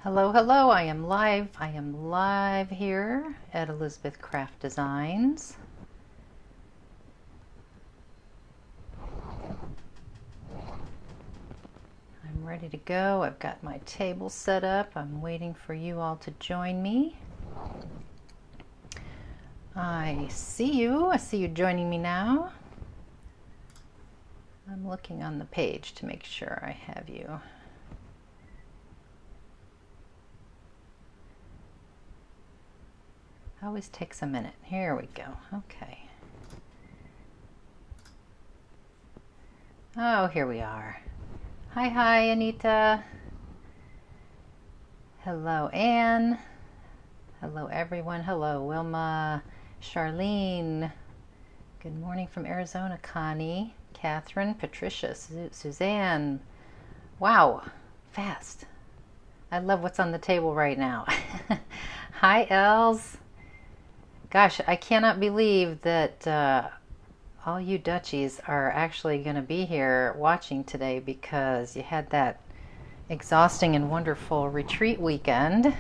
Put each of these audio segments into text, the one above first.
Hello, hello, I am live. I am live here at Elizabeth Craft Designs. I'm ready to go. I've got my table set up. I'm waiting for you all to join me. I see you. I see you joining me now. I'm looking on the page to make sure I have you. Always takes a minute. Here we go. Okay. Oh, here we are. Hi, Anita. Hello, Anne. Hello, everyone. Hello, Wilma, Charlene. Good morning from Arizona, Connie, Catherine, Patricia, Suzanne. Wow, fast. I love what's on the table right now. Hi, Els. Gosh, I cannot believe that all you Dutchies are actually going to be here watching today because you had that exhausting and wonderful retreat weekend.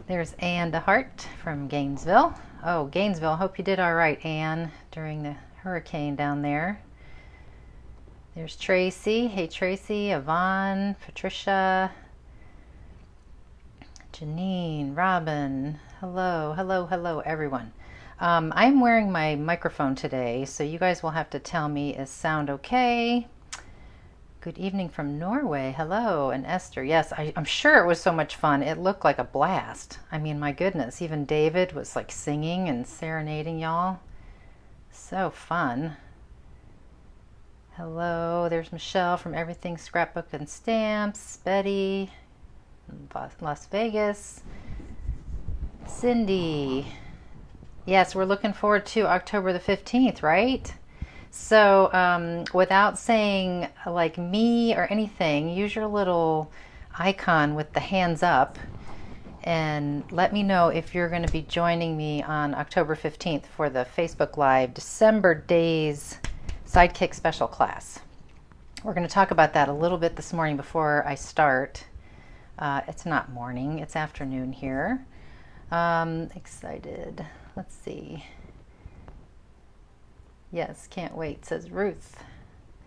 There's Anne DeHart from Gainesville. Oh, Gainesville, hope you did all right, Anne, during the hurricane down there. There's Tracy. Hey, Tracy, Yvonne, Patricia, Janine, Robin. Hello, everyone. I'm wearing my microphone today, so you guys will have to tell me, is sound okay? Good evening from Norway. Hello. And Esther. Yes, I'm sure it was so much fun. It looked like a blast. I mean, my goodness. Even David was like singing and serenading y'all. So fun. Hello. There's Michelle from Everything Scrapbook and Stamps. Betty. Las Vegas. Cindy. Yes, we're looking forward to October the 15th, right? So without saying like me or anything, use your little icon with the hands up and let me know if you're going to be joining me on October 15th for the Facebook Live December Days Sidekick Special Class. We're going to talk about that a little bit this morning before I start. It's not morning, it's afternoon here. Excited. Let's see. Yes, can't wait, says Ruth.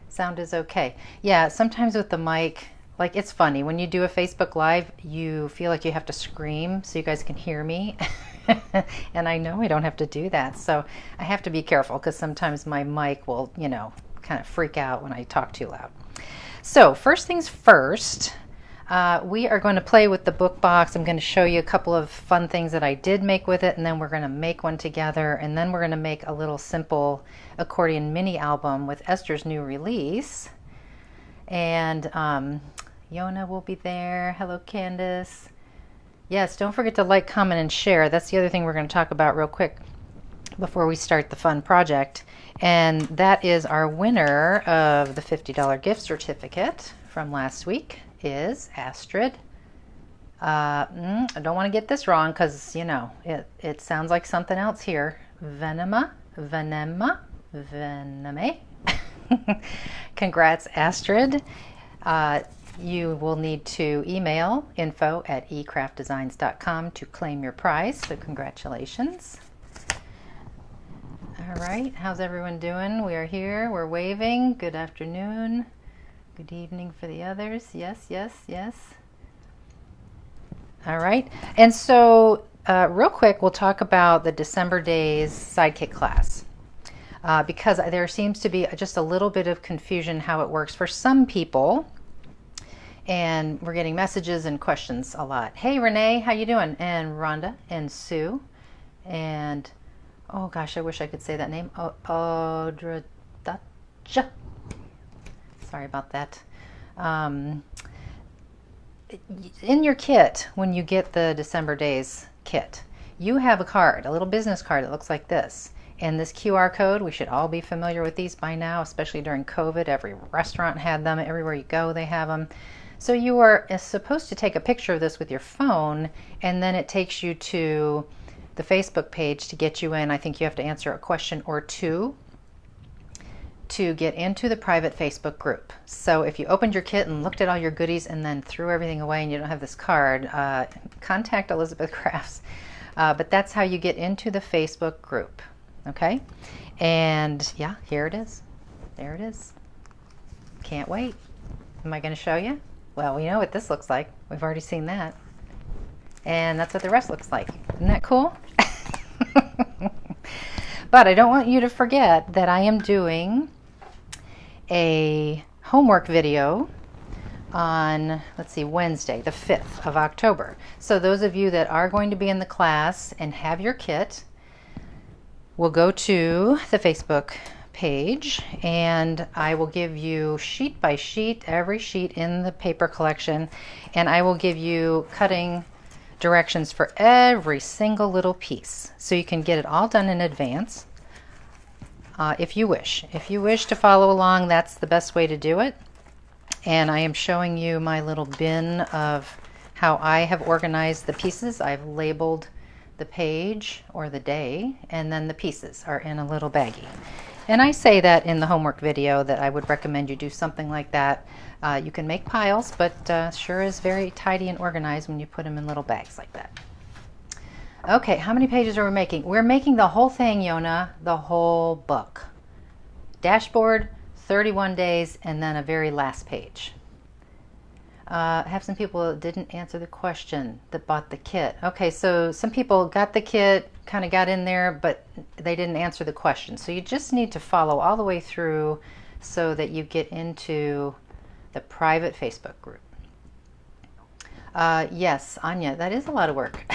Sound is okay. Yeah, sometimes with the mic, like it's funny. When you do a Facebook Live, you feel like you have to scream so you guys can hear me. And I know I don't have to do that. So I have to be careful because sometimes my mic will, kind of freak out when I talk too loud. So first things first, we are going to play with the book box. I'm going to show you a couple of fun things that I did make with it, and then we're going to make one together, and then we're going to make a little simple accordion mini album with Esther's new release. And Yona will be there. Hello, Candace. Yes, don't forget to like, comment, and share. That's the other thing we're going to talk about real quick before we start the fun project. And that is our winner of the $50 gift certificate from last week is Astrid. I don't want to get this wrong because, it sounds like something else here. Venema. Congrats, Astrid. You will need to email info@ecraftdesigns.com to claim your prize. So congratulations. All right. How's everyone doing? We are here. We're waving. Good afternoon. Good evening for the others. Yes. All right. And so real quick, we'll talk about the December Days Sidekick class because there seems to be just a little bit of confusion how it works for some people. And we're getting messages and questions a lot. Hey, Renee, how you doing? And Rhonda and Sue. And, oh gosh, I wish I could say that name. Odradacha. Sorry about that. In your kit, when you get the December Days kit, you have a card, a little business card that looks like this. And this QR code, we should all be familiar with these by now, especially during COVID. Every restaurant had them. Everywhere you go, they have them. So you are supposed to take a picture of this with your phone, and then it takes you to the Facebook page to get you in. I think you have to answer a question or two to get into the private Facebook group. So if you opened your kit and looked at all your goodies and then threw everything away and you don't have this card, contact Elizabeth Crafts. But that's how you get into the Facebook group. Okay? And yeah, here it is. There it is. Can't wait. Am I going to show you? Well, we know what this looks like. We've already seen that. And that's what the rest looks like. Isn't that cool? But I don't want you to forget that I am doing a homework video on, let's see, Wednesday, the 5th of October. So those of you that are going to be in the class and have your kit will go to the Facebook page, and I will give you sheet by sheet, every sheet in the paper collection, and I will give you cutting directions for every single little piece, so you can get it all done in advance if you wish. If you wish to follow along, that's the best way to do it. And I am showing you my little bin of how I have organized the pieces. I've labeled the page or the day, and then the pieces are in a little baggie. And I say that in the homework video that I would recommend you do something like that. You can make piles, but sure is very tidy and organized when you put them in little bags like that. Okay, how many pages are we making? We're making the whole thing, Yona, the whole book. Dashboard, 31 days, and then a very last page. I have some people that didn't answer the question that bought the kit. Okay, so some people got the kit, kind of got in there, but they didn't answer the question. So you just need to follow all the way through so that you get into the private Facebook group. Yes, Anya, that is a lot of work.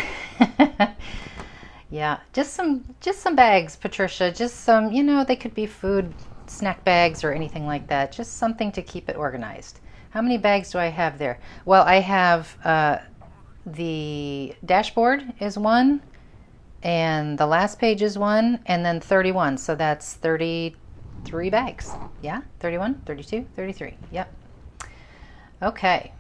Yeah, just some bags, Patricia. Just some, you know, they could be food, snack bags or anything like that. Just something to keep it organized. How many bags do I have there? Well, I have the dashboard is one, and the last page is one, and then 31. So that's 33 bags. Yeah, 31, 32, 33. Yep. Okay.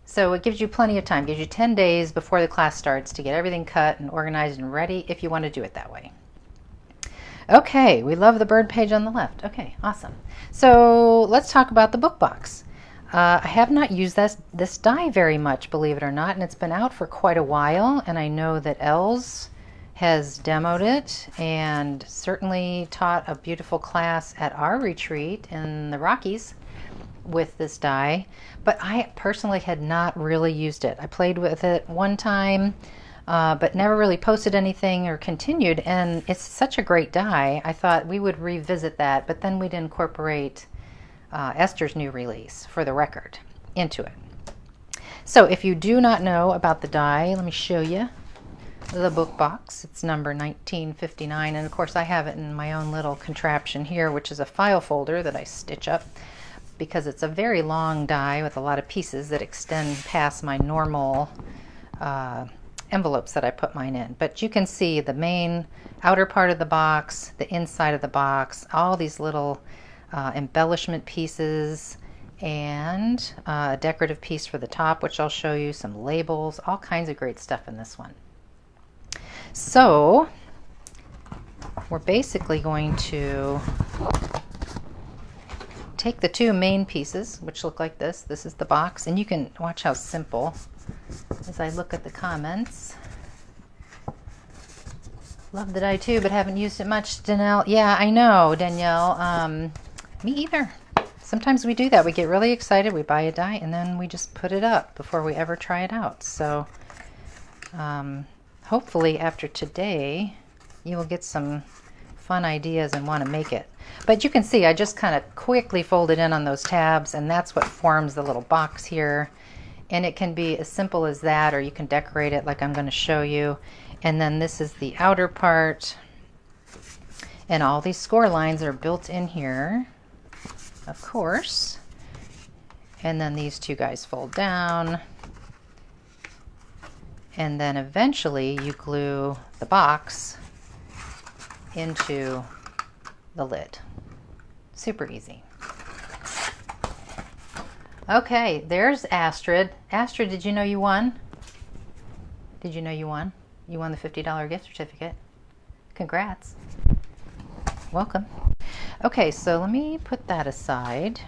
So it gives you plenty of time. It gives you 10 days before the class starts to get everything cut and organized and ready if you want to do it that way. Okay, we love the bird page on the left. Okay, awesome. So let's talk about the book box. I have not used this die very much, believe it or not, and it's been out for quite a while, and I know that Els has demoed it and certainly taught a beautiful class at our retreat in the Rockies with this die, but I personally had not really used it. I played with it one time, but never really posted anything or continued, and it's such a great die. I thought we would revisit that, but then we'd incorporate Esther's new release for the record into it. So if you do not know about the die, let me show you the book box. It's number 1959, and of course I have it in my own little contraption here, which is a file folder that I stitch up because it's a very long die with a lot of pieces that extend past my normal envelopes that I put mine in. But you can see the main outer part of the box, the inside of the box, all these little embellishment pieces, and a decorative piece for the top, which I'll show you, some labels, all kinds of great stuff in this one. So we're basically going to take the two main pieces, which look like this. This is the box, and you can watch how simple as I look at the comments. Love the die too, but haven't used it much, Danielle. Yeah, I know, Danielle. Me either. Sometimes we do that. We get really excited, we buy a die, and then we just put it up before we ever try it out. So hopefully after today, you will get some fun ideas and want to make it. But you can see I just kind of quickly folded in on those tabs, and that's what forms the little box here. And it can be as simple as that, or you can decorate it like I'm going to show you. And then this is the outer part, and all these score lines are built in here, of course. And then these two guys fold down, and then eventually you glue the box into the lid. Super easy. Okay, there's Astrid. Astrid, did you know you won? Did you know you won? You won the $50 gift certificate. Congrats. Welcome. Okay, so let me put that aside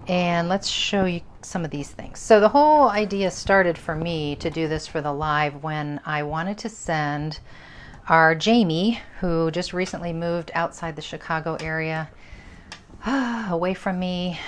and let's show you some of these things. So the whole idea started for me to do this for the live when I wanted to send our Jamie, who just recently moved outside the Chicago area, away from me,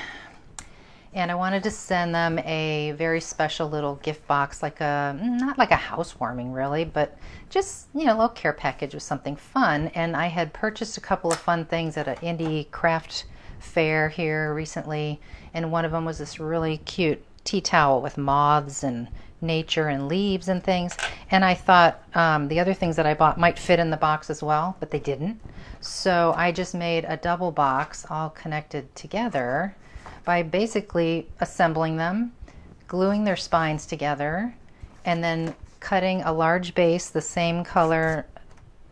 and I wanted to send them a very special little gift box, like a, not like a housewarming really, but just, you know, a little care package with something fun. And I had purchased a couple of fun things at an indie craft fair here recently, and one of them was this really cute tea towel with moths and nature and leaves and things. And I thought the other things that I bought might fit in the box as well, but they didn't. So I just made a double box all connected together by basically assembling them, gluing their spines together, and then cutting a large base, the same color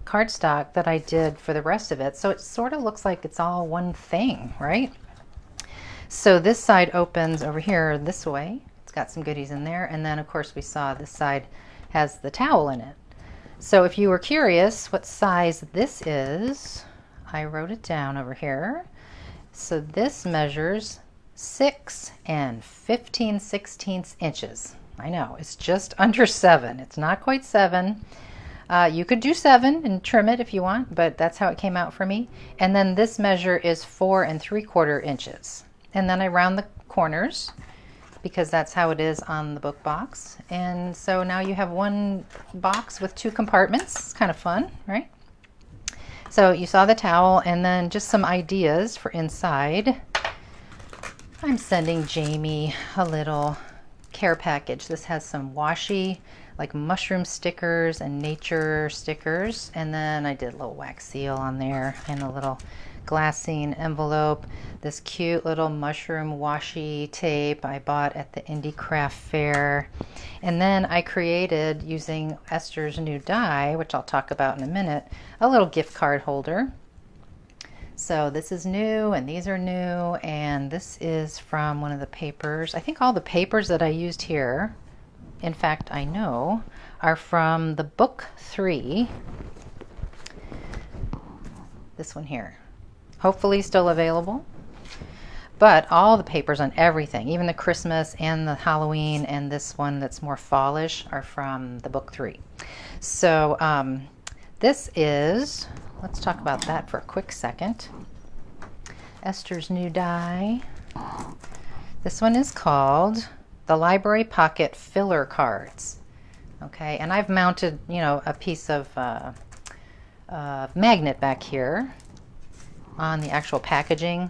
cardstock that I did for the rest of it. So it sort of looks like it's all one thing, right? So this side opens over here this way. It's got some goodies in there. And then of course we saw this side has the towel in it. So if you were curious what size this is, I wrote it down over here. So this measures 6 15/16 inches. I know, it's just under 7. It's not quite 7. You could do 7 and trim it if you want, but that's how it came out for me. And then this measure is 4 3/4 inches. And then I round the corners because that's how it is on the book box. And so now you have one box with 2 compartments. It's kind of fun, right? So you saw the towel, and then just some ideas for inside. I'm sending Jamie a little care package. This has some washi, like mushroom stickers and nature stickers. And then I did a little wax seal on there and a little glassine envelope. This cute little mushroom washi tape I bought at the Indie Craft Fair. And then I created, using Esther's new die, which I'll talk about in a minute, a little gift card holder. So this is new, and these are new, and this is from one of the papers. I think all the papers that I used here, in fact I know, are from the book 3. This one here. Hopefully still available. But all the papers on everything, even the Christmas and the Halloween and this one that's more fallish, are from the book 3. So this is, let's talk about that for a quick second. Esther's new die. This one is called the Library Pocket Filler Cards. Okay, and I've mounted, you know, a piece of magnet back here on the actual packaging,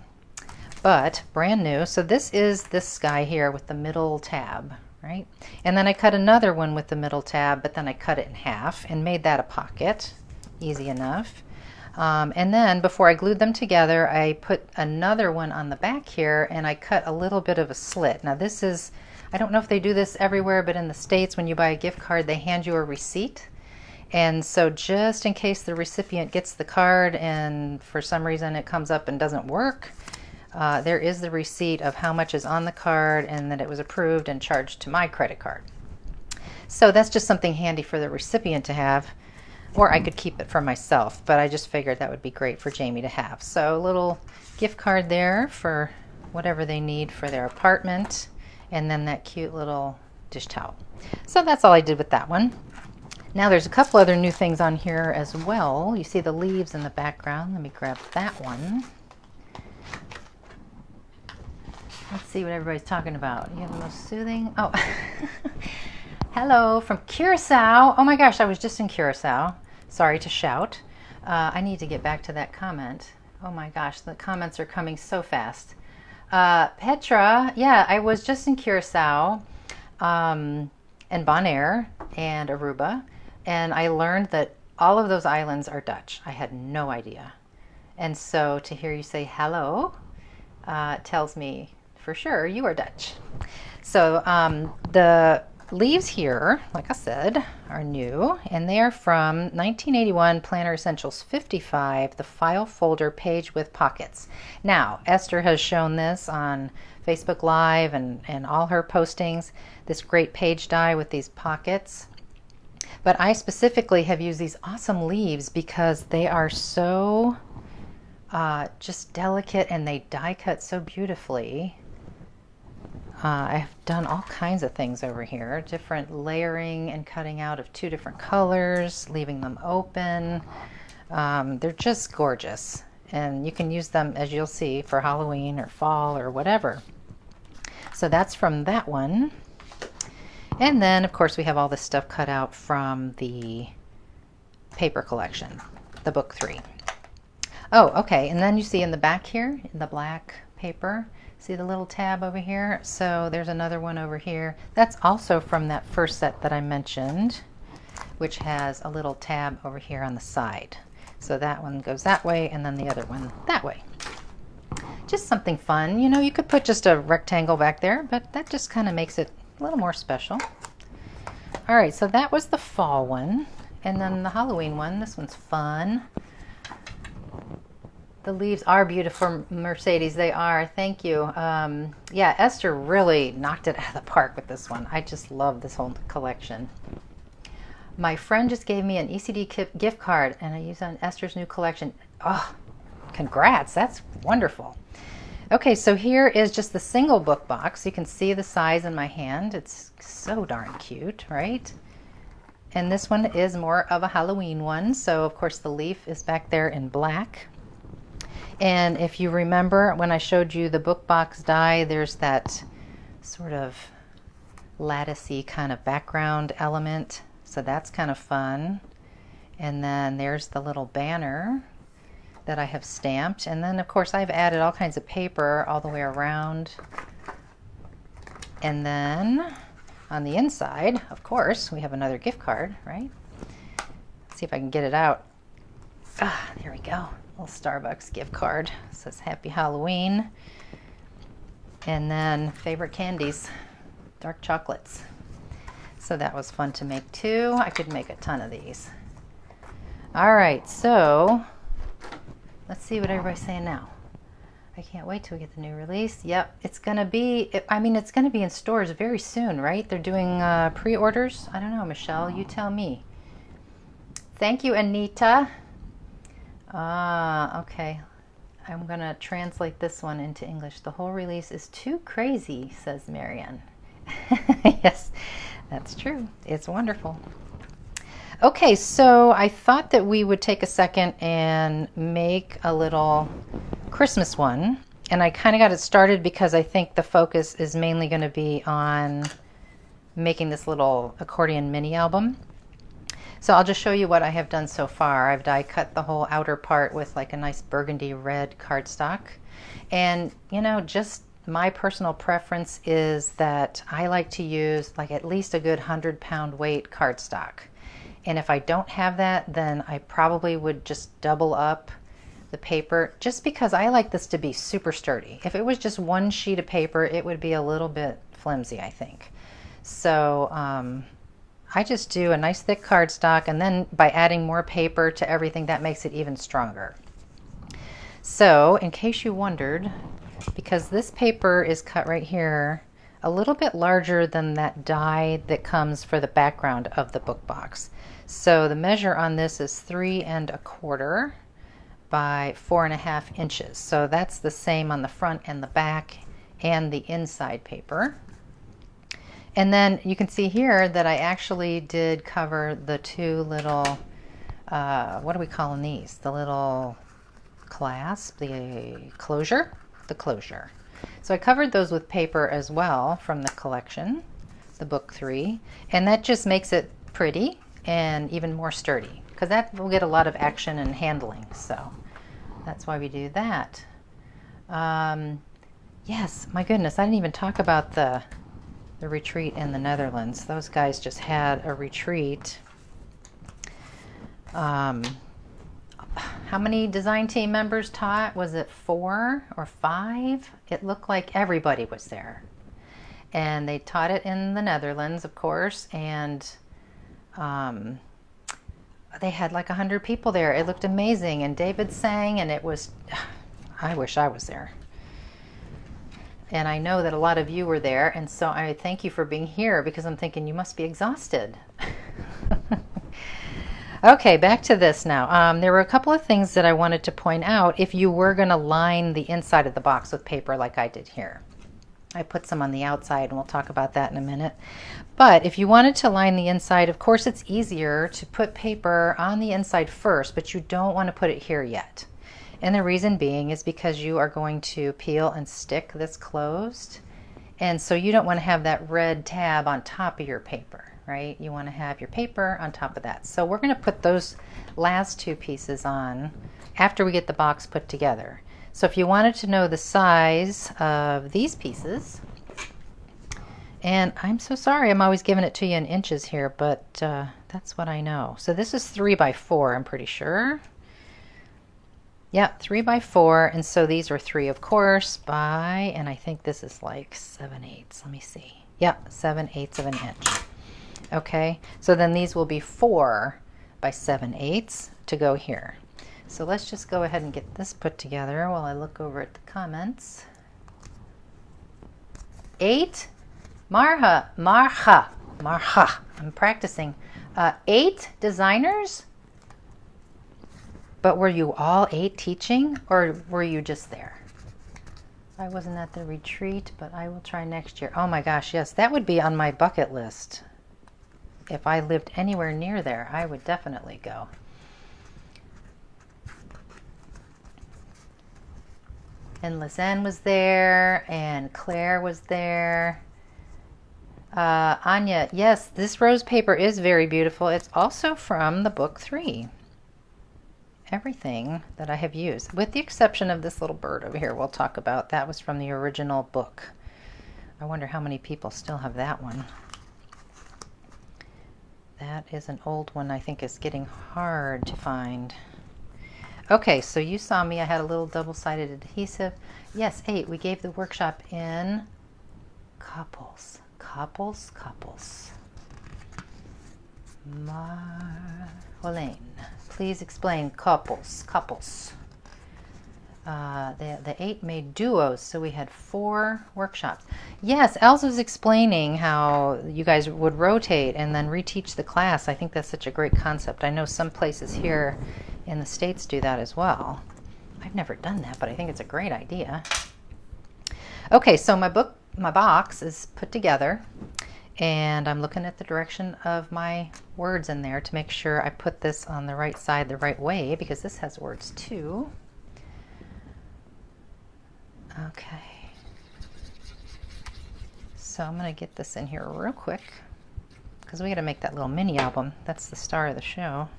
but brand new. So this is this guy here with the middle tab, right? And then I cut another one with the middle tab, but then I cut it in half and made that a pocket. Easy enough. And then before I glued them together, I put another one on the back here, and I cut a little bit of a slit. Now this is, I don't know if they do this everywhere, but in the States, when you buy a gift card, they hand you a receipt. And so just in case the recipient gets the card and for some reason it comes up and doesn't work, there is the receipt of how much is on the card and that it was approved and charged to my credit card. So that's just something handy for the recipient to have, or I could keep it for myself, but I just figured that would be great for Jamie to have. So a little gift card there for whatever they need for their apartment, and then that cute little dish towel. So that's all I did with that one. Now there's a couple other new things on here as well. You see the leaves in the background. Let me grab that one. Let's see what everybody's talking about. You have the most soothing. Oh, hello from Curacao. Oh my gosh, I was just in Curacao. Sorry to shout. I need to get back to that comment. Oh my gosh, the comments are coming so fast. Petra, yeah, I was just in Curacao and Bonaire and Aruba, and I learned that all of those islands are Dutch. I had no idea. And so to hear you say hello tells me for sure you are Dutch. So the leaves here, like I said, are new, and they are from 1981 Planner Essentials 55, the file folder page with pockets. Now, Esther has shown this on Facebook Live and all her postings, this great page die with these pockets. But I specifically have used these awesome leaves because they are so just delicate, and they die cut so beautifully. I've done all kinds of things over here, different layering and cutting out of 2 different colors, leaving them open. They're just gorgeous, and you can use them, as you'll see, for Halloween or fall or whatever. So that's from that one. And then, of course, we have all this stuff cut out from the paper collection, the book 3. Oh, okay, and then you see in the back here, in the black paper, see the little tab over here? So there's another one over here. That's also from that first set that I mentioned, which has a little tab over here on the side. So that one goes that way, and then the other one that way. Just something fun. You know, you could put just a rectangle back there, but that just kind of makes it a little more special. All right, so that was the fall one. And then the Halloween one, this one's fun. The leaves are beautiful, Mercedes. They are. Thank you. Yeah, Esther really knocked it out of the park with this one. I just love this whole collection. My friend just gave me an ECD gift card, and I use on Esther's new collection. Oh, congrats. That's wonderful. Okay, so here is just the single book box. You can see the size in my hand. It's so darn cute, right? And this one is more of a Halloween one. So, of course, the leaf is back there in black. And if you remember when I showed you the book box die, there's that sort of latticey kind of background element. So that's kind of fun. And then there's the little banner that I have stamped. And then, of course, I've added all kinds of paper all the way around. And then on the inside, of course, we have another gift card, right? Let's see if I can get it out. Ah, there we go. Little Starbucks gift card. It says Happy Halloween. And then favorite candies, dark chocolates. So that was fun to make too. I could make a ton of these. All right, so let's see what everybody's saying now. I can't wait till we get the new release. Yep, it's gonna be, it's gonna be in stores very soon, right? They're doing pre-orders. I don't know, Michelle, you tell me. Thank you, Anita. Okay. I'm going to translate this one into English. The whole release is too crazy, says Marianne. Yes, that's true. It's wonderful. Okay, so I thought that we would take a second and make a little Christmas one. And I kind of got it started because I think the focus is mainly going to be on making this little accordion mini album. So I'll just show you what I have done so far. I've die cut the whole outer part with like a nice burgundy red cardstock. And, you know, just my personal preference is that I like to use like at least a good 100-pound weight cardstock. And if I don't have that, then I probably would just double up the paper, just because I like this to be super sturdy. If it was just one sheet of paper, it would be a little bit flimsy, I think. So, I just do a nice thick cardstock, and then by adding more paper to everything, that makes it even stronger. So, in case you wondered, because this paper is cut right here a little bit larger than that die that comes for the background of the book box. So the measure on this is 3 1/4 by 4.5 inches. So that's the same on the front and the back and the inside paper. And then you can see here that I actually did cover the 2 little, what are we calling these? The little clasp, the closure. So I covered those with paper as well from the collection, the book 3. And that just makes it pretty and even more sturdy, because that will get a lot of action and handling. So that's why we do that. Yes, my goodness, I didn't even talk about the retreat in the Netherlands. Those guys just had a retreat. How many design team members taught? Was it 4 or 5? It looked like everybody was there. And they taught it in the Netherlands, of course, and they had like 100 people there. It looked amazing, and David sang, and it was, I wish I was there. And I know that a lot of you were there, and so I thank you for being here, because I'm thinking you must be exhausted. Okay, back to this now. There were a couple of things that I wanted to point out if you were going to line the inside of the box with paper like I did here. I put some on the outside and we'll talk about that in a minute. But if you wanted to line the inside, of course it's easier to put paper on the inside first, but you don't want to put it here yet. And the reason being is because you are going to peel and stick this closed. And so you don't want to have that red tab on top of your paper, right? You want to have your paper on top of that. So we're going to put those last two pieces on after we get the box put together. So if you wanted to know the size of these pieces, and I'm so sorry, I'm always giving it to you in inches here, but that's what I know. So this is 3 by 4, I'm pretty sure. Yeah, 3 by 4, and so these are 3, of course, by, and I think this is like 7/8. Let me see. Yeah, 7/8 of an inch. Okay, so then these will be 4 by 7/8 to go here. So let's just go ahead and get this put together while I look over at the comments. 8, Marha, I'm practicing. 8 designers? But were you all 8 teaching, or were you just there? I wasn't at the retreat, but I will try next year. Oh my gosh, yes, that would be on my bucket list. If I lived anywhere near there, I would definitely go. And Lisanne was there, and Claire was there. Anya, yes, this rose paper is very beautiful. It's also from the book 3. Everything that I have used, with the exception of this little bird over here we'll talk about. That was from the original book. I wonder how many people still have that one. That is an old one. I think is getting hard to find. Okay, so you saw me. I had a little double-sided adhesive. Yes, 8. We gave the workshop in couples. Marlene, please explain couples. The 8 made duos, so we had 4 workshops. Yes, Els was explaining how you guys would rotate and then reteach the class. I think that's such a great concept. I know some places here in the States do that as well. I've never done that, but I think it's a great idea. Okay, so my box is put together, and I'm looking at the direction of my words in there to make sure I put this on the right side the right way, because this has words too. Okay, so I'm going to get this in here real quick because we got to make that little mini album. That's the star of the show.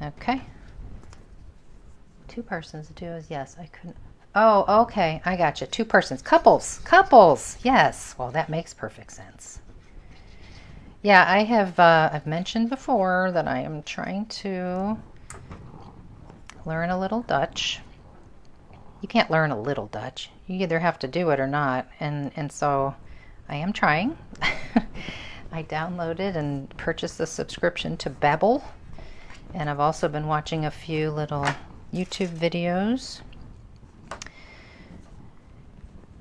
Okay. 2 persons, duos, yes, I couldn't. Oh, okay, I got you. 2 persons, couples, yes. Well, that makes perfect sense. Yeah, I have, I've mentioned before that I am trying to learn a little Dutch. You can't learn a little Dutch. You either have to do it or not, and so I am trying. I downloaded and purchased a subscription to Babbel, and I've also been watching a few little YouTube videos.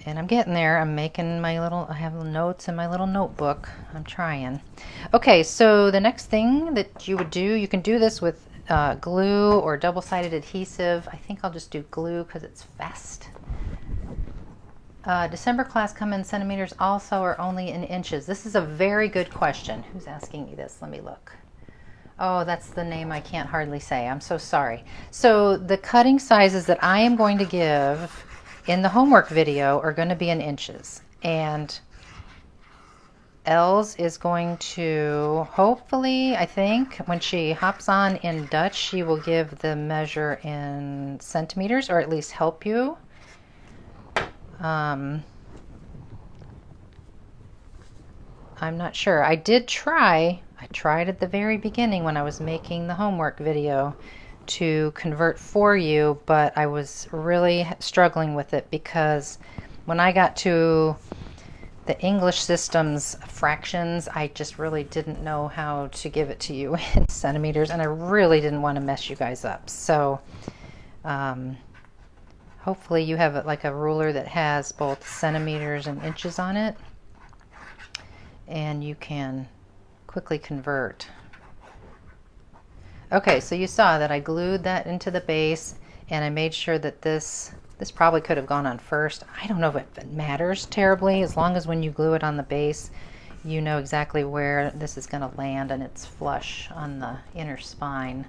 And I'm getting there. I'm making my little, I have notes in my little notebook. I'm trying. Okay, so the next thing that you would do, you can do this with glue or double-sided adhesive. I think I'll just do glue because it's fast. December class come in centimeters also or only in inches? This is a very good question. Who's asking me this? Let me look. Oh, that's the name I can't hardly say. I'm so sorry. So the cutting sizes that I am going to give in the homework video are going to be in inches. And Els is going to, hopefully, I think, when she hops on in Dutch, she will give the measure in centimeters, or at least help you. I'm not sure. I tried at the very beginning when I was making the homework video to convert for you, but I was really struggling with it because when I got to the English system's fractions, I just really didn't know how to give it to you in centimeters, and I really didn't want to mess you guys up. So hopefully you have like a ruler that has both centimeters and inches on it, and you can quickly convert. Okay, so you saw that I glued that into the base, and I made sure that this probably could have gone on first. I don't know if it matters terribly, as long as when you glue it on the base, you know exactly where this is going to land and it's flush on the inner spine.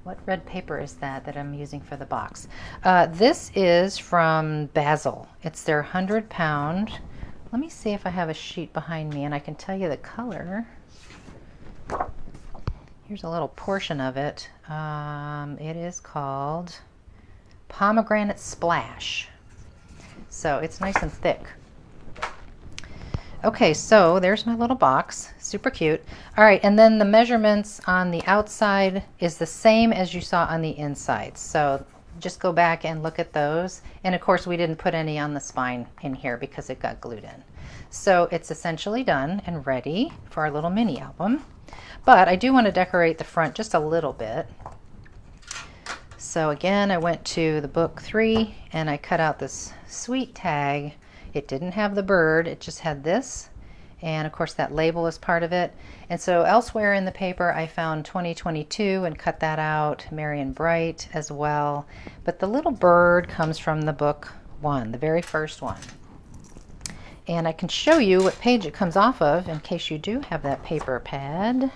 What red paper is that I'm using for the box? This is from Basil. It's their 100-pound. Let me see if I have a sheet behind me and I can tell you the color. Here's a little portion of it. It is called Pomegranate Splash. So it's nice and thick. Okay, so there's my little box. Super cute. All right, and then the measurements on the outside is the same as you saw on the inside. So just go back and look at those. And of course, we didn't put any on the spine in here because it got glued in. So it's essentially done and ready for our little mini album. But I do want to decorate the front just a little bit. So again, I went to the book 3 and I cut out this sweet tag. It didn't have the bird, it just had this. And of course that label is part of it. And so elsewhere in the paper I found 2022 and cut that out, Marion Bright as well. But the little bird comes from the book 1, the very first one. And I can show you what page it comes off of in case you do have that paper pad.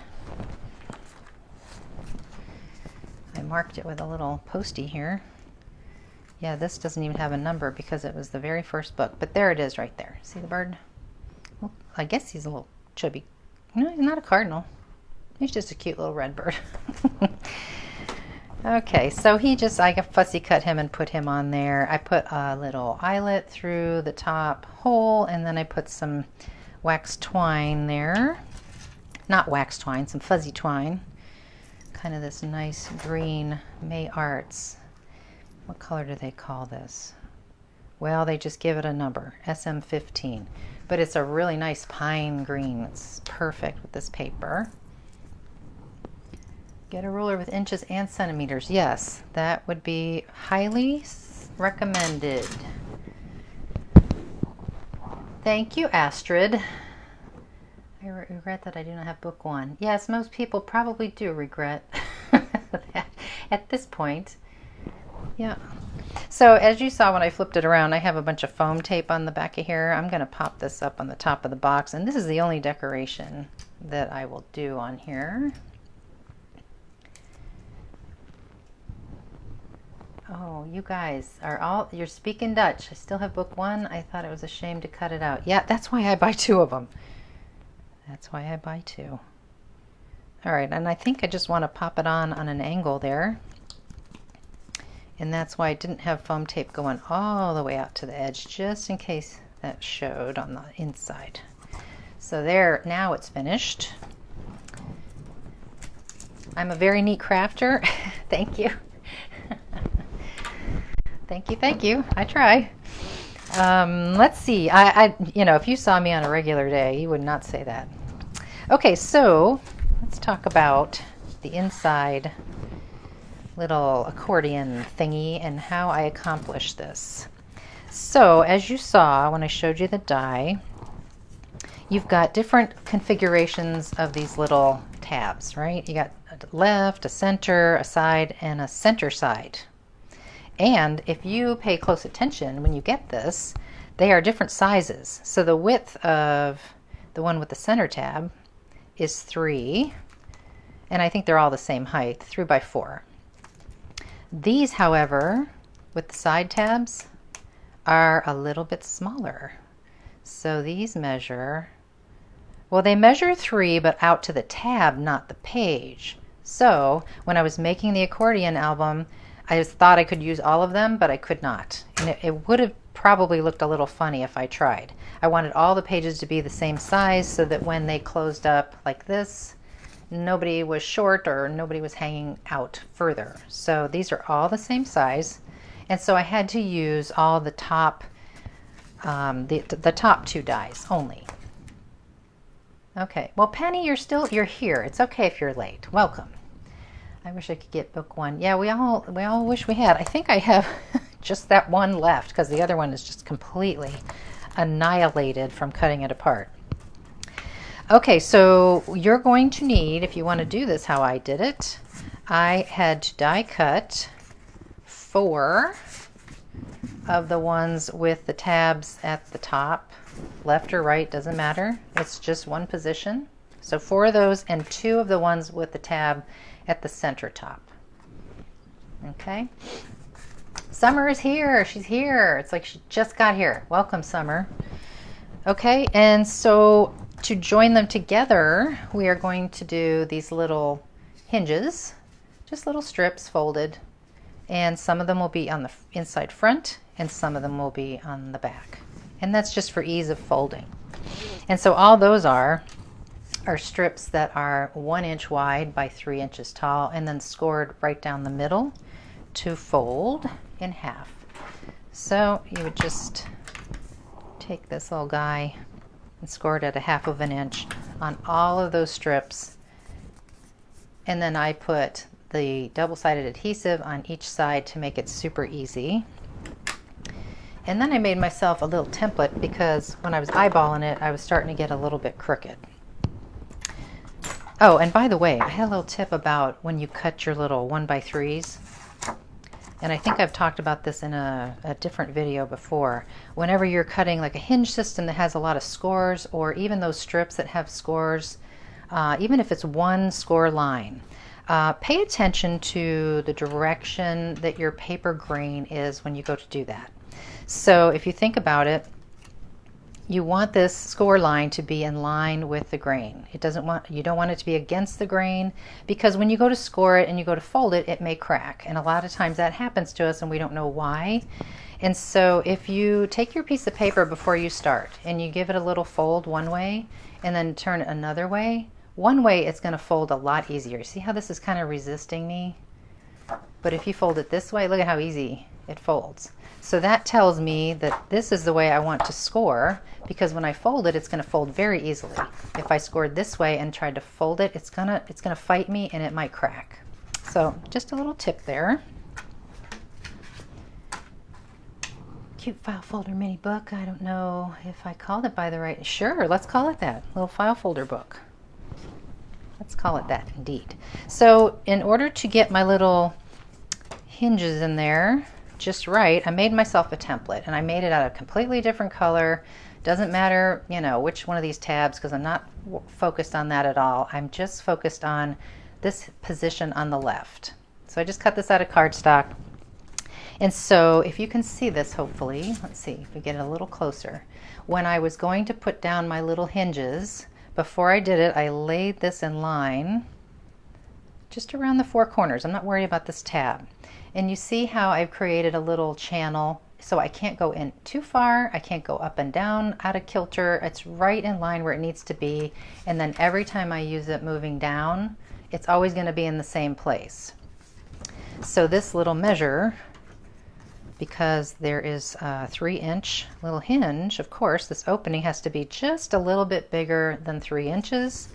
I marked it with a little postie here. Yeah, this doesn't even have a number because it was the very first book, but there it is right there. See the bird? Well, I guess he's a little chubby. No, he's not a cardinal. He's just a cute little red bird. Okay, so I fussy cut him and put him on there. I put a little eyelet through the top hole, and then I put some wax twine there. Not wax twine, some fuzzy twine. Kind of this nice green May Arts. What color do they call this? Well, they just give it a number, SM15. But it's a really nice pine green. It's perfect with this paper. Get a ruler with inches and centimeters. Yes, that would be highly recommended. Thank you, Astrid. I regret that I do not have book 1. Yes, most people probably do regret that at this point. Yeah. So as you saw when I flipped it around, I have a bunch of foam tape on the back of here. I'm going to pop this up on the top of the box, and this is the only decoration that I will do on here. Oh, you guys you're speaking Dutch. I still have book 1. I thought it was a shame to cut it out. Yeah, that's why I buy 2 of them. That's why I buy 2. All right, and I think I just want to pop it on an angle there. And that's why I didn't have foam tape going all the way out to the edge, just in case that showed on the inside. So there, now it's finished. I'm a very neat crafter. Thank you. Thank you. I try. Let's see. If you saw me on a regular day, you would not say that. Okay, so let's talk about the inside little accordion thingy and how I accomplished this. So as you saw when I showed you the die, you've got different configurations of these little tabs, right? You got a left, a center, a side, and a center side. And if you pay close attention when you get this, they are different sizes. So the width of the one with the center tab is 3, and I think they're all the same height, 3 by 4. These, however, with the side tabs, are a little bit smaller. So these measure, well, they measure 3, but out to the tab, not the page. So when I was making the accordion album, I just thought I could use all of them, but I could not. And it would have probably looked a little funny if I tried. I wanted all the pages to be the same size so that when they closed up like this, nobody was short or nobody was hanging out further. So these are all the same size. And so I had to use all the top, the top 2 dies only. Okay, well, Penny, you're here. It's okay if you're late. Welcome. I wish I could get book one. Yeah, we all wish we had. I think I have just that one left because the other one is just completely annihilated from cutting it apart. Okay, so you're going to need, if you want to do this how I did it, I had to die cut 4 of the ones with the tabs at the top, left or right, doesn't matter. It's just one position. So 4 of those and 2 of the ones with the tab at the center top. Okay. Summer is here. She's here. It's like she just got here. Welcome, Summer. Okay, and so to join them together, we are going to do these little hinges, just little strips folded, and some of them will be on the inside front and some of them will be on the back. And that's just for ease of folding. And so all those are strips that are 1 inch wide by 3 inches tall and then scored right down the middle to fold in half. So you would just take this little guy and score it at 1/2 inch on all of those strips. And then I put the double-sided adhesive on each side to make it super easy. And then I made myself a little template because when I was eyeballing it, I was starting to get a little bit crooked. Oh, and by the way, I had a little tip about when you cut your little 1x3s. And I think I've talked about this in a different video before. Whenever you're cutting like a hinge system that has a lot of scores, or even those strips that have scores, even if it's one score line, pay attention to the direction that your paper grain is when you go to do that. So if you think about it, you want this score line to be in line with the grain. You don't want it to be against the grain, because when you go to score it and you go to fold it, it may crack. And a lot of times that happens to us and we don't know why. And so if you take your piece of paper before you start and you give it a little fold one way and then turn it another way, one way it's going to fold a lot easier. See how this is kind of resisting me? But if you fold it this way, look at how easy it folds. So that tells me that this is the way I want to score, because when I fold it, it's going to fold very easily. If I scored this way and tried to fold it, it's gonna fight me and it might crack. So just a little tip there. Cute file folder mini book. I don't know if I called it by the right. Sure, let's call it that. Little file folder book. Let's call it that indeed. So in order to get my little hinges in there just right, I made myself a template, and I made it out of a completely different color. Doesn't matter, you know, which one of these tabs, because I'm not focused on that at all. I'm just focused on this position on the left. So I just cut this out of cardstock. And so if you can see this, hopefully, let's see if we get it a little closer. When I was going to put down my little hinges, before I did it, I laid this in line just around the 4 corners. I'm not worried about this tab. And you see how I've created a little channel, so I can't go in too far, I can't go up and down out of kilter. It's right in line where it needs to be. And then every time I use it moving down, it's always going to be in the same place. So this little measure, because there is a 3-inch little hinge, of course, this opening has to be just a little bit bigger than 3 inches.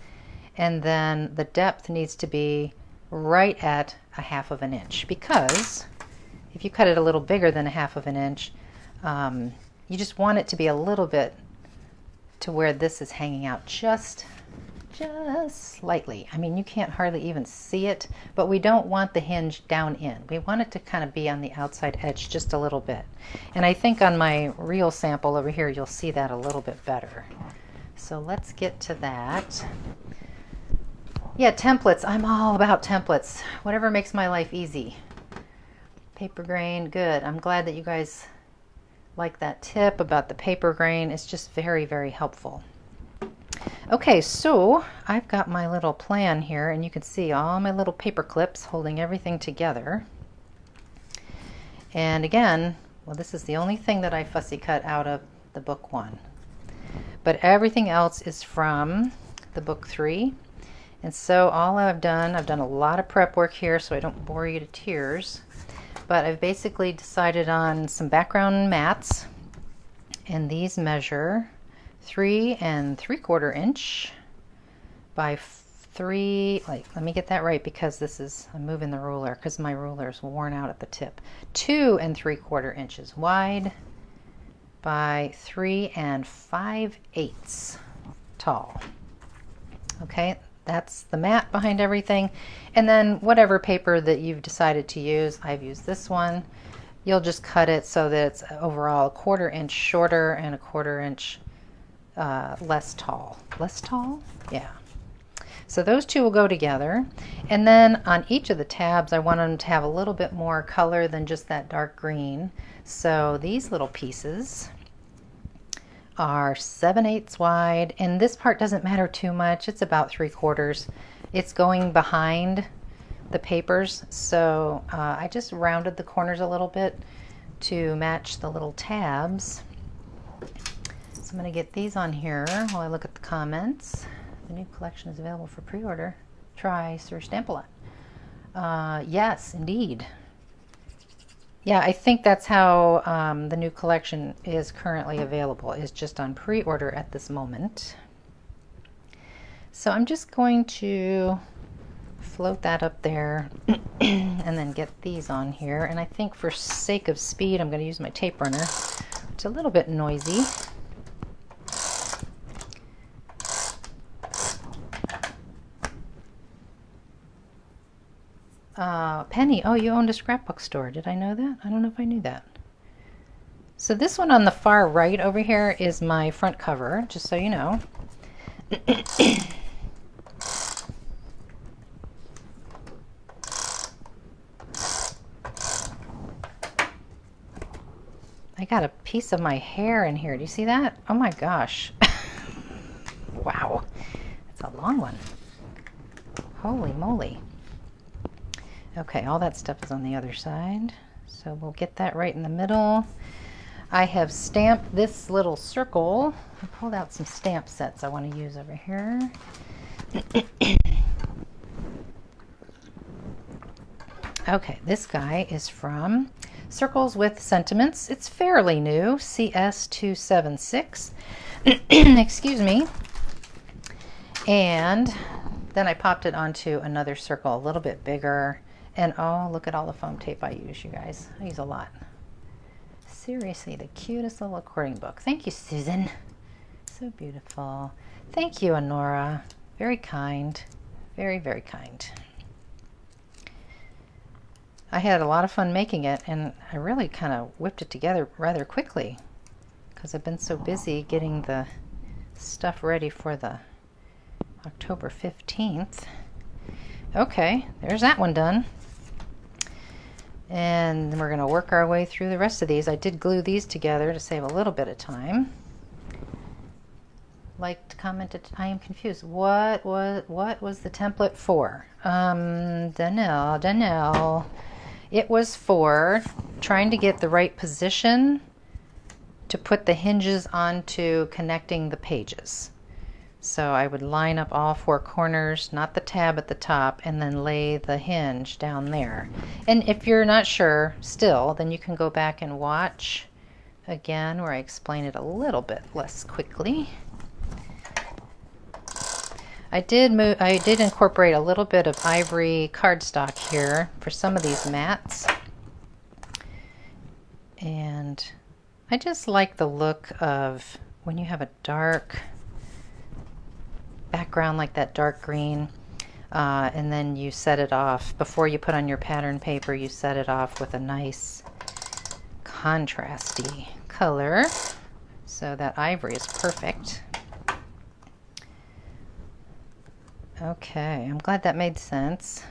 And then the depth needs to be right at 1/2 inch, because if you cut it a little bigger than 1/2 inch, you just want it to be a little bit to where this is hanging out just slightly. I mean, you can't hardly even see it, but we don't want the hinge down in. We want it to kind of be on the outside edge just a little bit. And I think on my real sample over here, you'll see that a little bit better. So let's get to that. Yeah, templates. I'm all about templates. Whatever makes my life easy. Paper grain, good. I'm glad that you guys like that tip about the paper grain. It's just very, very helpful. Okay, so I've got my little plan here, and you can see all my little paper clips holding everything together. And again, well, this is the only thing that I fussy cut out of the book 1. But everything else is from the book 3. And so all I've done a lot of prep work here so I don't bore you to tears, but I've basically decided on some background mats, and these measure 3 3/4 inch by 3, like, let me get that right because I'm moving the ruler because my ruler is worn out at the tip. 2 3/4 inches wide by 3 5/8 tall. Okay, that's the mat behind everything. And then whatever paper that you've decided to use, I've used this one. You'll just cut it so that it's overall 1/4 inch shorter and 1/4 inch less tall. Less tall? Yeah. So those two will go together. And then on each of the tabs, I want them to have a little bit more color than just that dark green. So these little pieces are 7/8 wide, and this part doesn't matter too much. It's about 3/4. It's going behind the papers, so I just rounded the corners a little bit to match the little tabs. So I'm going to get these on here while I look at the comments. The new collection is available for pre-order. Try Sir Stamp-A-Lot. Yes, indeed. Yeah, I think that's how the new collection is currently available, is just on pre-order at this moment. So I'm just going to float that up there and then get these on here. And I think for sake of speed, I'm going to use my tape runner. It's a little bit noisy. Penny, oh, you owned a scrapbook store. Did I know that? I don't know if I knew that. So this one on the far right over here is my front cover, just so you know. I got a piece of my hair in here. Do you see that? Oh my gosh. Wow. It's a long one. Holy moly. Okay, all that stuff is on the other side. So we'll get that right in the middle. I have stamped this little circle. I pulled out some stamp sets I want to use over here. Okay, this guy is from Circles with Sentiments. It's fairly new, CS276. Excuse me. And then I popped it onto another circle, a little bit bigger. And oh, look at all the foam tape I use, you guys. I use a lot. Seriously, the cutest little accordion book. Thank you, Susan. So beautiful. Thank you, Honora. Very kind. Very, very kind. I had a lot of fun making it, and I really kind of whipped it together rather quickly because I've been so busy getting the stuff ready for the October 15th. Okay, there's that one done. And we're going to work our way through the rest of these. I did glue these together to save a little bit of time. Liked, commented, I am confused. What was the template for? Danielle. It was for trying to get the right position to put the hinges onto connecting the pages. So I would line up all 4 corners, not the tab at the top, and then lay the hinge down there. And if you're not sure still, then you can go back and watch again where I explain it a little bit less quickly. I did incorporate a little bit of ivory cardstock here for some of these mats. And I just like the look of when you have a dark background like that dark green, and then you set it off before you put on your pattern paper. You set it off with a nice contrasty color, so that ivory is perfect. Okay, I'm glad that made sense.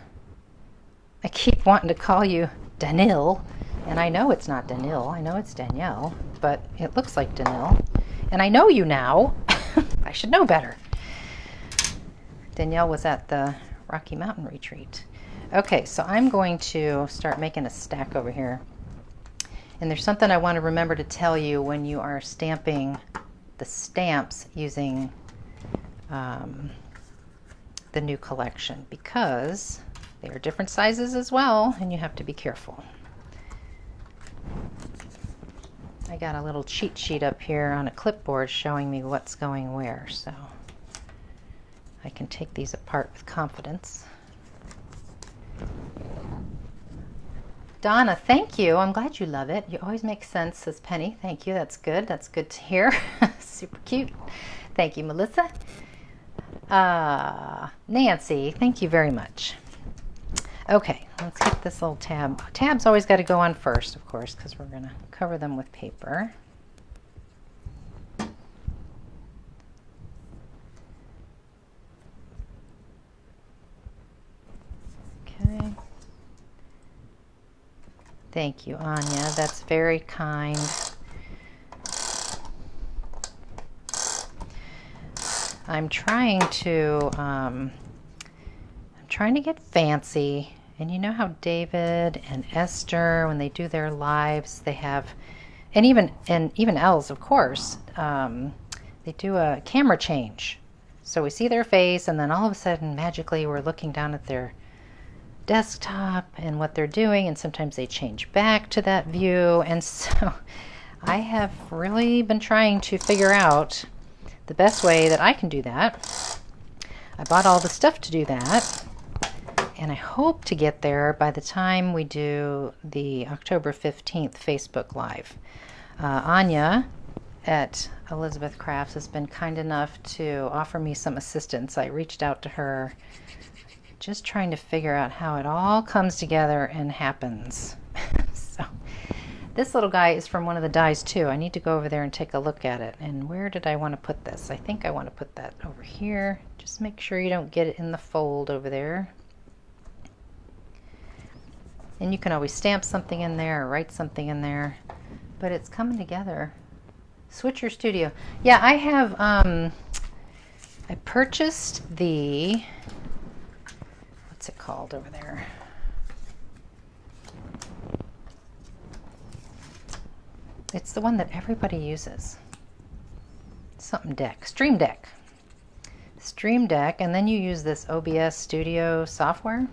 I keep wanting to call you Danielle, and I know it's not Danielle. I know it's Danielle, but it looks like Danielle, and I know you now. I should know better. Danielle was at the Rocky Mountain retreat. Okay, so I'm going to start making a stack over here. And there's something I want to remember to tell you when you are stamping the stamps using the new collection, because they are different sizes as well, and you have to be careful. I got a little cheat sheet up here on a clipboard showing me what's going where, so I can take these apart with confidence. Donna, thank you. I'm glad you love it. You always make sense, says Penny. Thank you. That's good. That's good to hear. Super cute. Thank you, Melissa. Nancy, thank you very much. Okay, let's get this little tab. Tab's always got to go on first, of course, because we're going to cover them with paper. Okay. Thank you, Anya. That's very kind. I'm trying to get fancy. And you know how David and Esther, when they do their lives, they have, and even Els, of course, they do a camera change. So we see their face, and then all of a sudden, magically, we're looking down at their desktop and what they're doing, and sometimes they change back to that view. And so I have really been trying to figure out the best way that I can do that. I bought all the stuff to do that, and I hope to get there by the time we do the October 15th Facebook Live. Anya at Elizabeth Crafts has been kind enough to offer me some assistance. I reached out to her, just trying to figure out how it all comes together and happens. So this little guy is from one of the dies too. I need to go over there and take a look at it. And where did I want to put this? I think I want to put that over here. Just make sure you don't get it in the fold over there. And you can always stamp something in there or write something in there. But it's coming together. Switcher Studio. Yeah, I have, I purchased the, what's it called over there? It's the one that everybody uses. Something Deck. Stream Deck. Stream Deck, and then you use this OBS Studio software.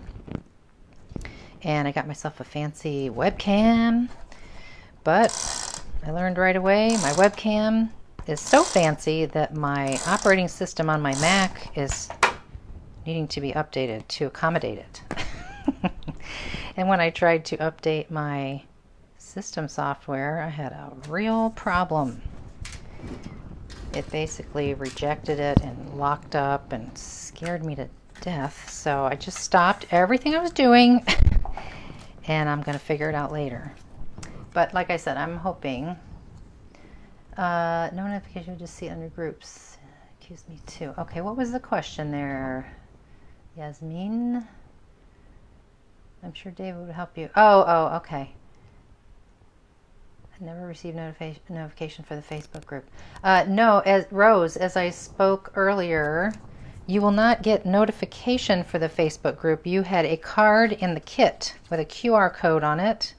And I got myself a fancy webcam, but I learned right away my webcam is so fancy that my operating system on my Mac is needing to be updated to accommodate it. And when I tried to update my system software, I had a real problem. It basically rejected it and locked up and scared me to death. So I just stopped everything I was doing and I'm going to figure it out later. But like I said, I'm hoping no notification, just see it under groups. Accuse me too. Okay, what was the question there, Yasmin? I'm sure David would help you. Oh, okay. I never received notification for the Facebook group. No, Rose, as I spoke earlier, you will not get notification for the Facebook group. You had a card in the kit with a QR code on it,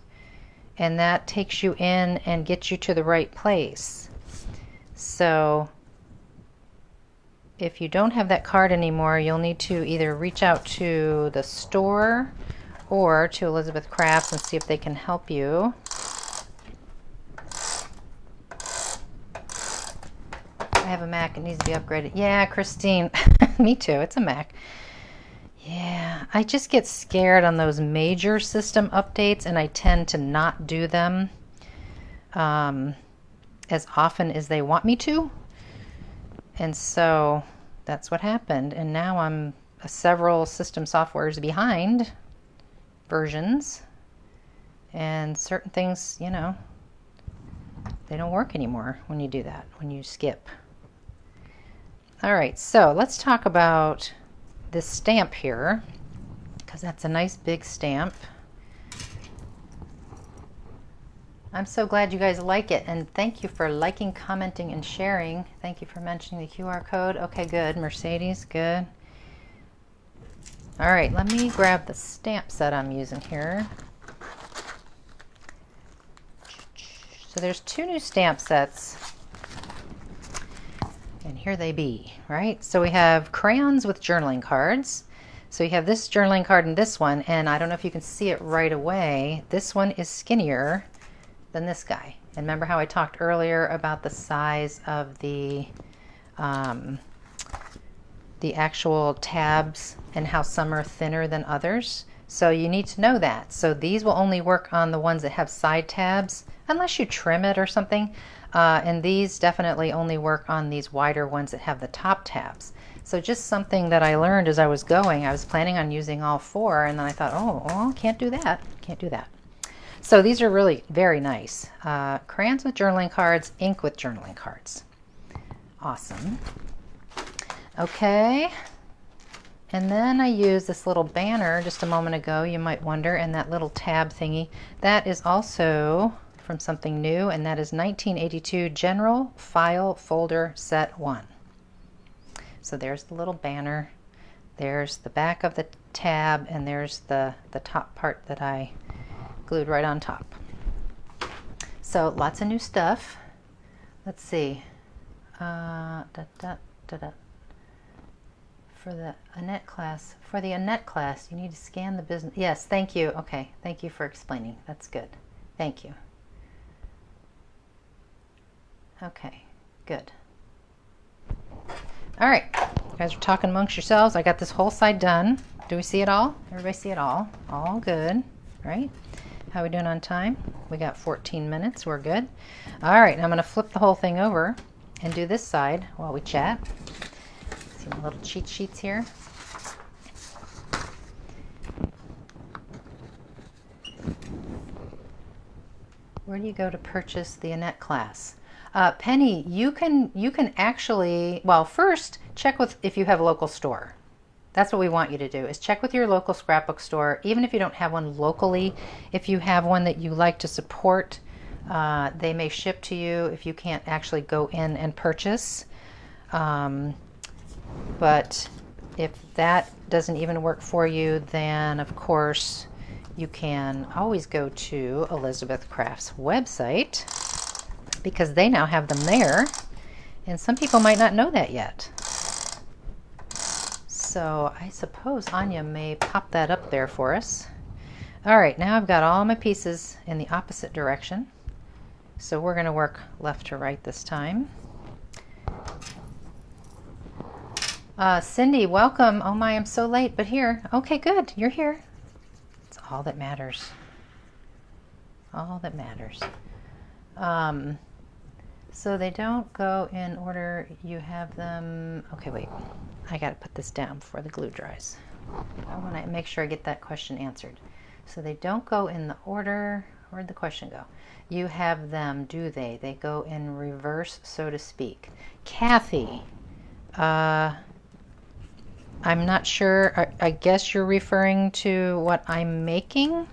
and that takes you in and gets you to the right place. So if you don't have that card anymore, you'll need to either reach out to the store or to Elizabeth Crafts and see if they can help you. I have a Mac, it needs to be upgraded. Yeah, Christine, me too, it's a Mac. Yeah, I just get scared on those major system updates, and I tend to not do them as often as they want me to. And so that's what happened. And now I'm several system softwares behind versions, and certain things, you know, they don't work anymore when you do that, when you skip. All right, so let's talk about this stamp here, because that's a nice big stamp. I'm so glad you guys like it, and thank you for liking, commenting, and sharing. Thank you for mentioning the QR code. Okay, good. Mercedes, good. All right, let me grab the stamp set I'm using here. So there's two new stamp sets, and here they be, right? So we have crayons with journaling cards. So you have this journaling card and this one, and I don't know if you can see it right away. This one is skinnier than this guy. And remember how I talked earlier about the size of the the actual tabs and how some are thinner than others. So you need to know that. So these will only work on the ones that have side tabs, unless you trim it or something. And these definitely only work on these wider ones that have the top tabs. So just something that I learned as I was going. I was planning on using all 4, and then I thought, oh, well, can't do that. Can't do that. So these are really very nice. Crayons with journaling cards, ink with journaling cards. Awesome. Okay. And then I used this little banner just a moment ago, you might wonder, and that little tab thingy. That is also from something new, and that is 1982 General File Folder Set 1. So there's the little banner, there's the back of the tab, and there's the top part that I glued right on top. So lots of new stuff. Let's see. For the Annette class, you need to scan the business. Yes, thank you. Okay, thank you for explaining. That's good. Thank you. Okay, good. All right, you guys are talking amongst yourselves. I got this whole side done. Do we see it all? Everybody see it all? All good, right? How are we doing on time? We got 14 minutes. We're good. All right, I'm going to flip the whole thing over and do this side while we chat. See my little cheat sheets here. Where do you go to purchase the Annette class? Penny, you can actually, well, first check with if you have a local store. That's what we want you to do, is check with your local scrapbook store. Even if you don't have one locally, if you have one that you like to support, they may ship to you if you can't actually go in and purchase. But if that doesn't even work for you, then of course you can always go to Elizabeth Craft's website, because they now have them there, and some people might not know that yet. So I suppose Anya may pop that up there for us. All right, now I've got all my pieces in the opposite direction. So we're going to work left to right this time. Cindy, welcome. Oh my, I'm so late, but here. Okay, good. You're here. It's all that matters. All that matters. So they don't go in order. You have them. Okay, wait. I got to put this down before the glue dries. I want to make sure I get that question answered. So they don't go in the order. Where'd the question go? You have them, do they? They go in reverse, so to speak. Kathy, I'm not sure. I guess you're referring to what I'm making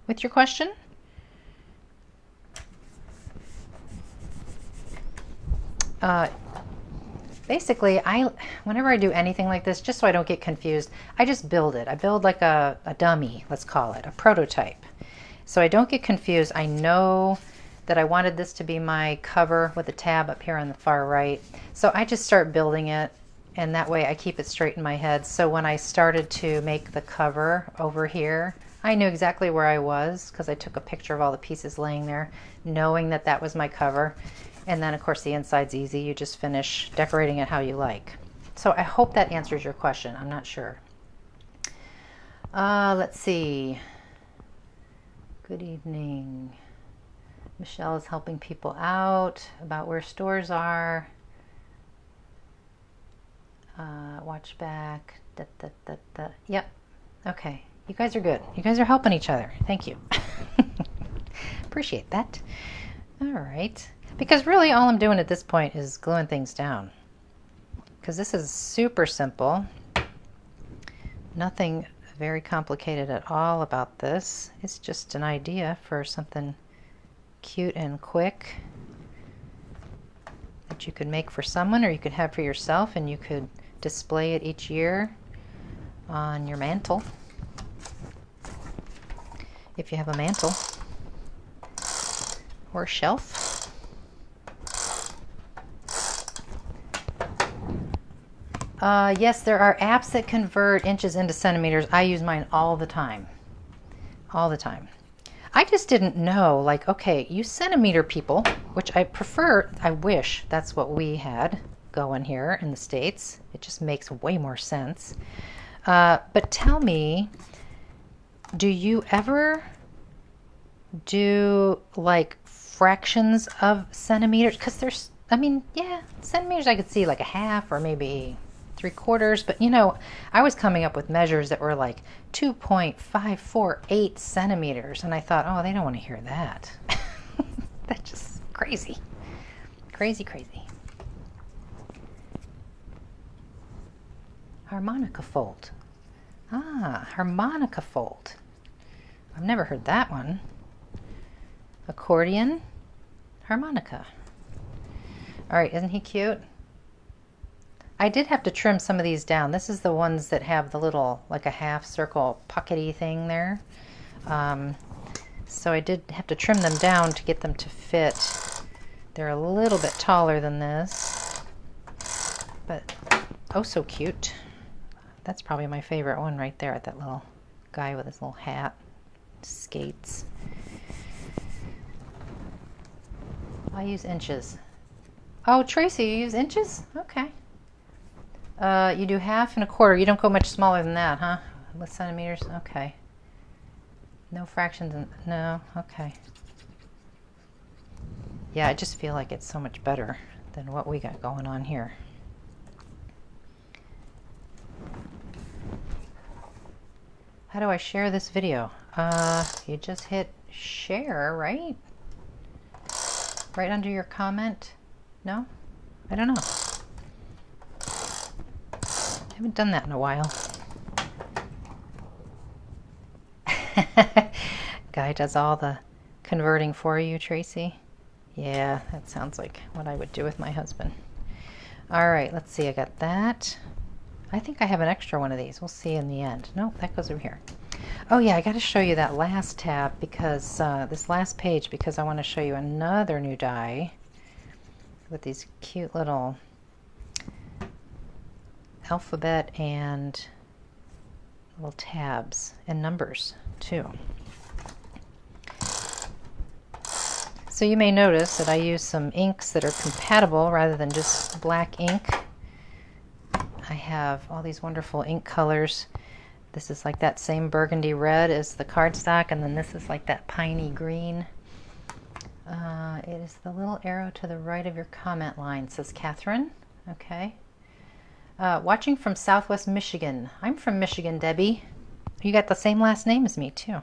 with your question? Basically, whenever I do anything like this, just so I don't get confused, I just build it. I build like a dummy, let's call it, a prototype. So I don't get confused. I know that I wanted this to be my cover with a tab up here on the far right. So I just start building it, and that way I keep it straight in my head. So when I started to make the cover over here, I knew exactly where I was because I took a picture of all the pieces laying there, knowing that that was my cover. And then, of course, the inside's easy. You just finish decorating it how you like. So I hope that answers your question. I'm not sure. Let's see. Good evening. Michelle is helping people out about where stores are. Watch back. Yep. Okay. You guys are good. You guys are helping each other. Thank you. Appreciate that. All right. Because really all I'm doing at this point is gluing things down. Because this is super simple. Nothing very complicated at all about this. It's just an idea for something cute and quick that you could make for someone, or you could have for yourself, and you could display it each year on your mantle. If you have a mantle or a shelf. Yes, there are apps that convert inches into centimeters. I use mine all the time. All the time. I just didn't know, like, okay, you centimeter people, which I prefer, I wish that's what we had. going here in the States. It just makes way more sense. But tell me, do you ever do like fractions of centimeters? Because there's, I mean, yeah, centimeters I could see like a half or maybe 3/4, but you know, I was coming up with measures that were like 2.548 centimeters, and I thought, oh, they don't want to hear that. That's just crazy. Crazy, crazy. Harmonica fold. Ah, harmonica fold. I've never heard that one. Accordion, harmonica. All right, isn't he cute? I did have to trim some of these down. This is the ones that have the little, like a half circle pockety thing there. So I did have to trim them down to get them to fit. They're a little bit taller than this, but oh, so cute. That's probably my favorite one right there, at that little guy with his little hat, skates. I use inches. Oh, Tracy, you use inches? Okay. You do 1/2 and 1/4. You don't go much smaller than that, huh? With centimeters? Okay. No fractions? No? Okay. Yeah, I just feel like it's so much better than what we got going on here. How do I share this video? You just hit share, right? Right under your comment? No? I don't know. I haven't done that in a while. Guy does all the converting for you, Tracy. Yeah, that sounds like what I would do with my husband. All right, let's see. I got that. I think I have an extra one of these. We'll see in the end. No, that goes over here. Oh yeah, I got to show you that last tab, because this last page, because I want to show you another new die with these cute little alphabet and little tabs and numbers too. So you may notice that I use some inks that are compatible rather than just black ink. I have all these wonderful ink colors. This is like that same burgundy red as the cardstock, and then this is like that piney green. It is the little arrow to the right of your comment line, says Catherine. Okay. Watching from Southwest Michigan. I'm from Michigan, Debbie. You got the same last name as me, too.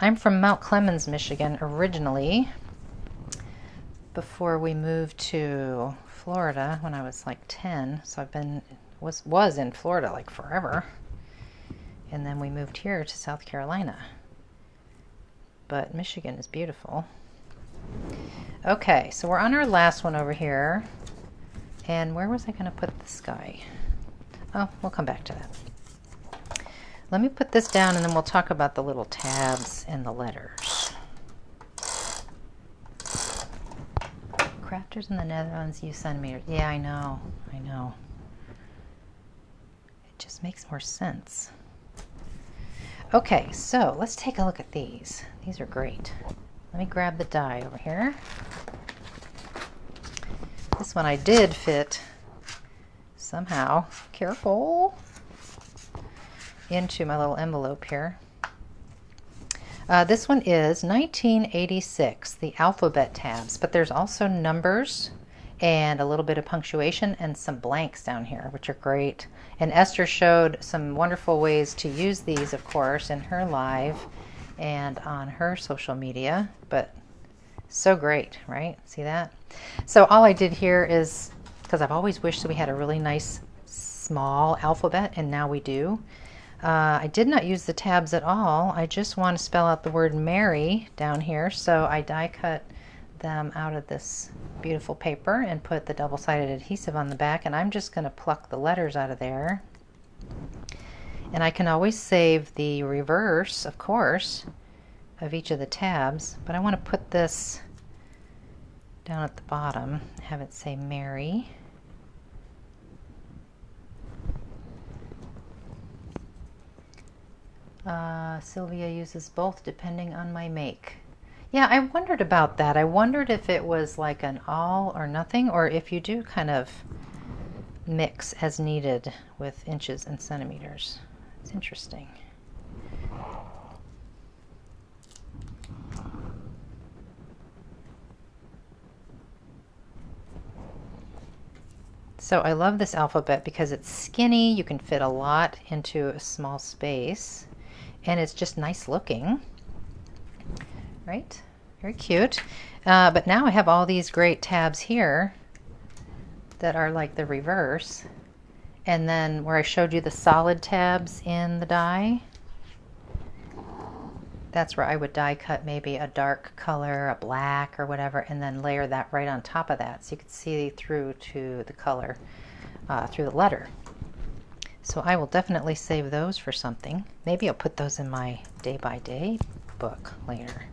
I'm from Mount Clemens, Michigan, originally, before we moved to Florida when I was like 10. So I've been, was in Florida like forever. And then we moved here to South Carolina. But Michigan is beautiful. Okay, so we're on our last one over here. And where was I going to put this guy? Oh, we'll come back to that. Let me put this down, and then we'll talk about the little tabs and the letters. Crafters in the Netherlands use centimeters. Yeah, I know. I know. It just makes more sense. Okay, so let's take a look at these. These are great. Let me grab the die over here. This one I did fit somehow, careful, into my little envelope here. This one is 1986, the alphabet tabs, but there's also numbers and a little bit of punctuation and some blanks down here, which are great. And Esther showed some wonderful ways to use these, of course, in her live and on her social media, but so great, right? See that? So all I did here is, because I've always wished that we had a really nice small alphabet, and now we do. I did not use the tabs at all. I just want to spell out the word Mary down here, so I die cut them out of this beautiful paper and put the double-sided adhesive on the back, and I'm just going to pluck the letters out of there. And I can always save the reverse, of course, of each of the tabs, but I want to put this down at the bottom, have it say Mary. Sylvia uses both depending on my make. Yeah, I wondered about that. I wondered if it was like an all or nothing, or if you do kind of mix as needed with inches and centimeters. It's interesting. So I love this alphabet because it's skinny. You can fit a lot into a small space, and it's just nice looking, right? Very cute. But now I have all these great tabs here that are like the reverse. And then where I showed you the solid tabs in the die, that's where I would die cut maybe a dark color, a black or whatever, and then layer that right on top of that so you can see through to the color through the letter. So I will definitely save those for something. Maybe I'll put those in my day-by-day book later.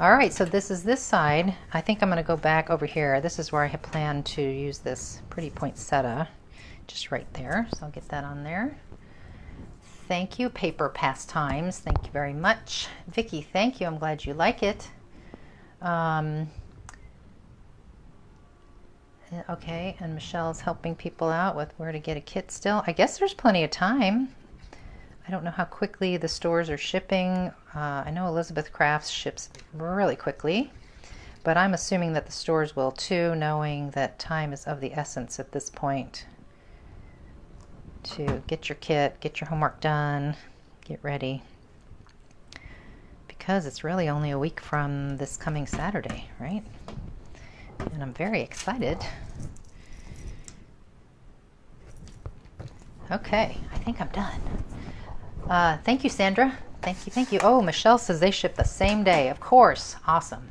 All right, so this is this side. I think I'm going to go back over here. This is where I had planned to use this pretty poinsettia, just right there. So I'll get that on there. Thank you, Paper Pastimes. Thank you very much. Vicki, thank you. I'm glad you like it. Okay, and Michelle's helping people out with where to get a kit still. I guess there's plenty of time. I don't know how quickly the stores are shipping. I know Elizabeth Crafts ships really quickly, but I'm assuming that the stores will too, knowing that time is of the essence at this point to get your kit, get your homework done, get ready, because it's really only a week from this coming Saturday, right? And I'm very excited. Okay, I think I'm done. Thank you, Sandra. Thank you, thank you. Oh, Michelle says they ship the same day. Of course. Awesome.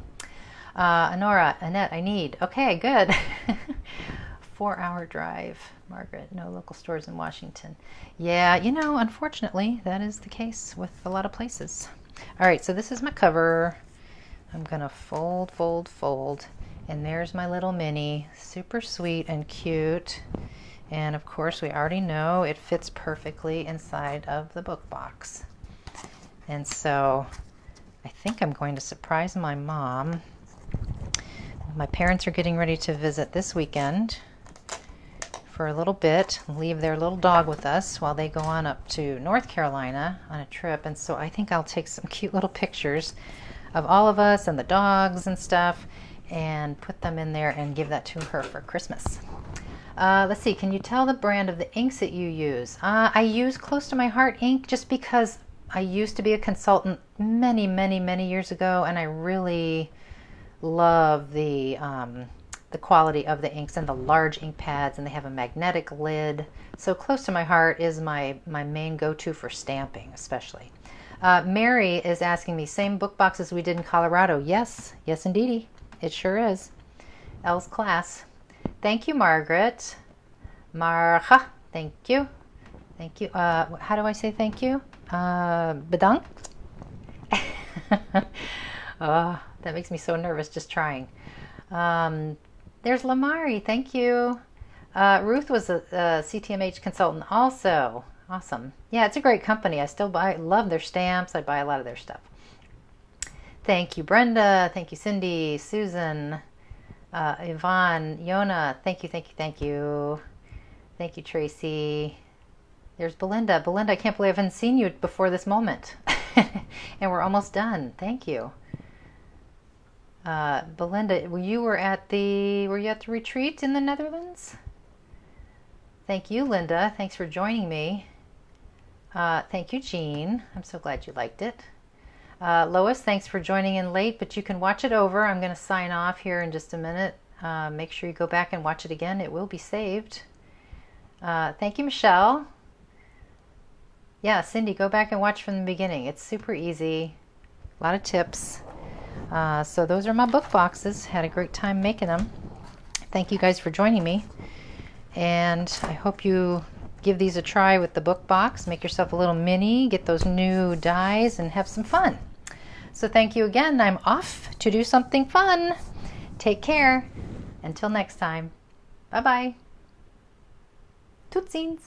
Honora, Annette, I need. Okay, good. 4-hour drive. Margaret, no local stores in Washington. Yeah, you know, unfortunately, that is the case with a lot of places. All right, so this is my cover. I'm going to fold, fold, fold. And there's my little mini. Super sweet and cute. And of course, we already know it fits perfectly inside of the book box. And so I think I'm going to surprise my mom. My parents are getting ready to visit this weekend for a little bit, leave their little dog with us while they go on up to North Carolina on a trip. And so I think I'll take some cute little pictures of all of us and the dogs and stuff and put them in there and give that to her for Christmas. Let's see, can you tell the brand of the inks that you use? I use Close to My Heart ink just because I used to be a consultant many, many, many years ago, and I really love the quality of the inks and the large ink pads, and they have a magnetic lid. So Close to My Heart is my main go-to for stamping, especially. Mary is asking me, same book box as we did in Colorado. Yes, yes indeedy. It sure is. Elle's class. Thank you, Margaret. Marga, thank you. Thank you. How do I say thank you? Bedankt. Oh, that makes me so nervous just trying. There's Lamari, thank you. Ruth was a CTMH consultant also. Awesome. Yeah, it's a great company. I still love their stamps. I buy a lot of their stuff. Thank you, Brenda. Thank you, Cindy, Susan, Yvonne, Yona. Thank you, thank you, thank you. Thank you, Tracy. There's Belinda. Belinda, I can't believe I haven't seen you before this moment. And we're almost done. Thank you. Belinda, were you at the retreat in the Netherlands? Thank you, Linda. Thanks for joining me. Thank you, Jean. I'm so glad you liked it. Lois, thanks for joining in late, but you can watch it over. I'm going to sign off here in just a minute. Make sure you go back and watch it again. It will be saved. Thank you, Michelle. Yeah, Cindy, go back and watch from the beginning. It's super easy. A lot of tips. So those are my book boxes. Had a great time making them. Thank you guys for joining me. And I hope you give these a try with the book box. Make yourself a little mini, get those new dies, and have some fun. So thank you again. I'm off to do something fun. Take care. Until next time. Bye-bye. Totsiens.